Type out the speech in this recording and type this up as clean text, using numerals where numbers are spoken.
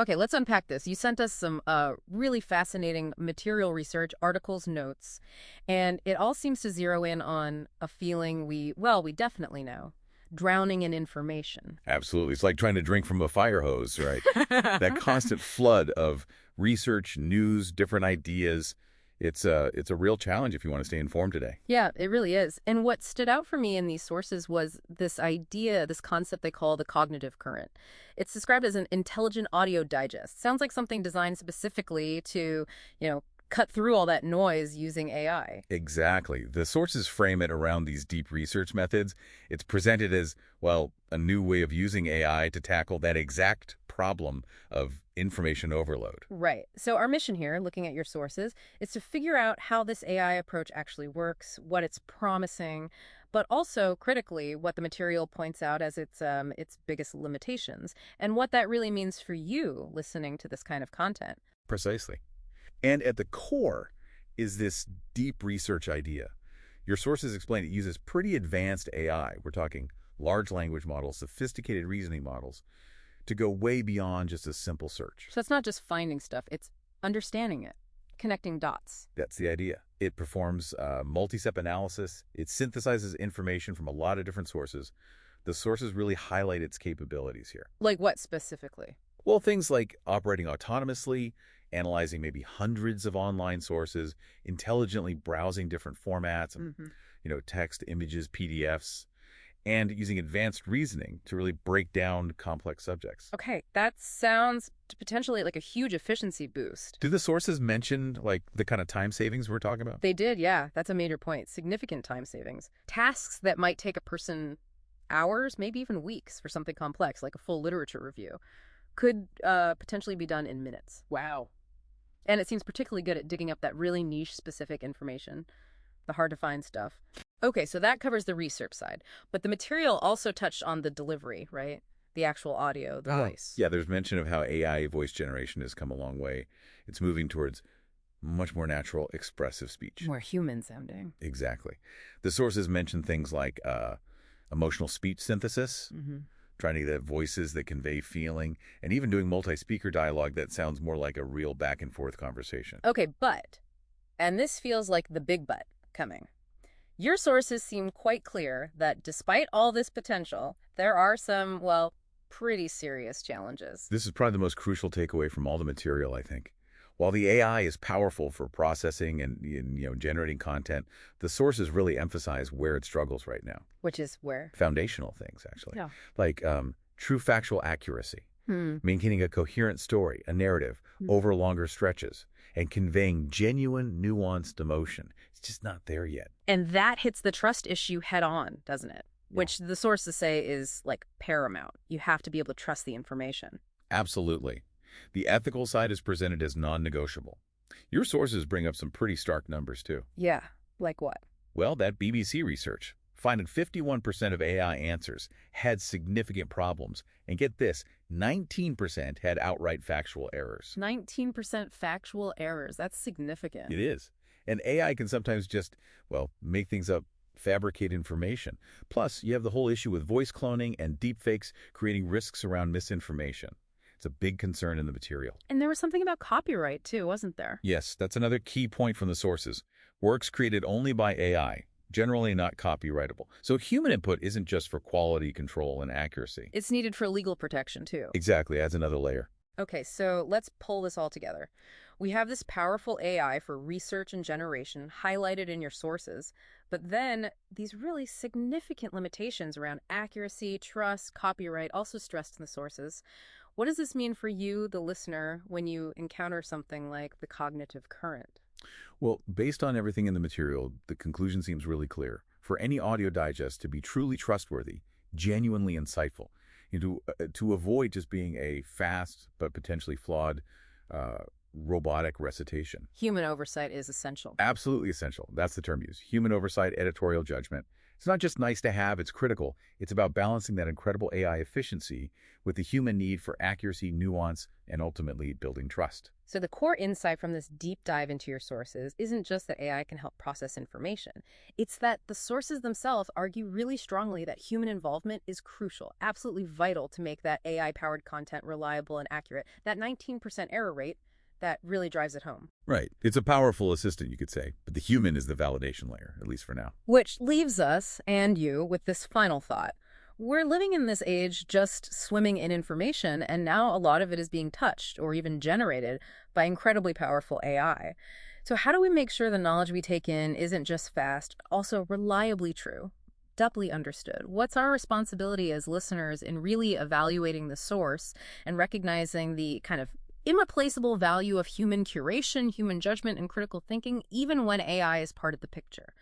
Okay, let's unpack this. You sent us some really fascinating material research, articles, notes, and it all seems to zero in on a feeling we definitely know, drowning in information. Absolutely. It's like trying to drink from a fire hose, right? That constant flood of research, news, different ideas. It's a real challenge if you want to stay informed today. Yeah, it really is. And what stood out for me in these sources was this idea, this concept they call the cognitive current. It's described as an intelligent audio digest. Sounds like something designed specifically to, cut through all that noise using AI. Exactly. The sources frame it around these deep research methods. It's presented as, well, a new way of using AI to tackle that exact problem of information overload. Right. So our mission here, looking at your sources, is to figure out how this AI approach actually works, what it's promising, but also critically what the material points out as its biggest limitations, and what that really means for you listening to this kind of content. Precisely. And at the core is this deep research idea. Your sources explain it uses pretty advanced AI. We're talking large language models, sophisticated reasoning models, to go way beyond just a simple search. So it's not just finding stuff, it's understanding it, connecting dots. That's the idea. It performs multi-step analysis. It synthesizes information from a lot of different sources. The sources really highlight its capabilities here. Like what specifically? Well, things like operating autonomously, analyzing maybe hundreds of online sources, intelligently browsing different formats, text, images, PDFs, and using advanced reasoning to really break down complex subjects. Okay, that sounds potentially like a huge efficiency boost. Do the sources mention, like, the kind of time savings we're talking about? They did, yeah. That's a major point. Significant time savings. Tasks that might take a person hours, maybe even weeks for something complex, like a full literature review, could potentially be done in minutes. Wow. And it seems particularly good at digging up that really niche specific information, the hard to find stuff. Okay, so that covers the research side. But the material also touched on the delivery, right? The actual audio, the voice. Yeah, there's mention of how AI voice generation has come a long way. It's moving towards much more natural, expressive speech. More human sounding. Exactly. The sources mention things like emotional speech synthesis, trying to get voices that convey feeling, and even doing multi-speaker dialogue that sounds more like a real back-and-forth conversation. Okay, but, and this feels like the big but coming. Your sources seem quite clear that despite all this potential, there are some, well, pretty serious challenges. This is probably the most crucial takeaway from all the material, I think. While the AI is powerful for processing and generating content, the sources really emphasize where it struggles right now. Which is where? Foundational things, actually. Yeah. Like true factual accuracy, maintaining a coherent story, a narrative, over longer stretches, and conveying genuine, nuanced emotion. It's just not there yet. And that hits the trust issue head on, doesn't it? Yeah. Which the sources say is like paramount. You have to be able to trust the information. Absolutely. The ethical side is presented as non-negotiable. Your sources bring up some pretty stark numbers, too. Yeah, like what? Well, that BBC research finding 51% of AI answers had significant problems. And get this, 19% had outright factual errors. 19% factual errors. That's significant. It is. And AI can sometimes just, well, make things up, fabricate information. Plus, you have the whole issue with voice cloning and deepfakes creating risks around misinformation. It's a big concern in the material. And there was something about copyright, too, wasn't there? Yes, that's another key point from the sources. Works created only by AI, generally not copyrightable. So human input isn't just for quality control and accuracy. It's needed for legal protection, too. Exactly, adds another layer. Okay, so let's pull this all together. We have this powerful AI for research and generation highlighted in your sources, but then these really significant limitations around accuracy, trust, copyright also stressed in the sources. What does this mean for you, the listener, when you encounter something like the cognitive current? Well, based on everything in the material, the conclusion seems really clear. For any audio digest to be truly trustworthy, genuinely insightful, to avoid just being a fast but potentially flawed robotic recitation. Human oversight is essential. Absolutely essential. That's the term used. Human oversight, editorial judgment, It's not just nice to have, it's critical. It's about balancing that incredible AI efficiency with the human need for accuracy, nuance, and ultimately building trust. So the core insight from this deep dive into your sources isn't just that AI can help process information. It's that the sources themselves argue really strongly that human involvement is crucial, absolutely vital to make that AI-powered content reliable and accurate. That 19% error rate, that really drives it home. Right. It's a powerful assistant, you could say, but the human is the validation layer, at least for now. Which leaves us, and you, with this final thought. We're living in this age just swimming in information, and now a lot of it is being touched or even generated by incredibly powerful AI. So how do we make sure the knowledge we take in isn't just fast, also reliably true, doubly understood? What's our responsibility as listeners in really evaluating the source and recognizing the kind of irreplaceable value of human curation, human judgment, and critical thinking, even when AI is part of the picture?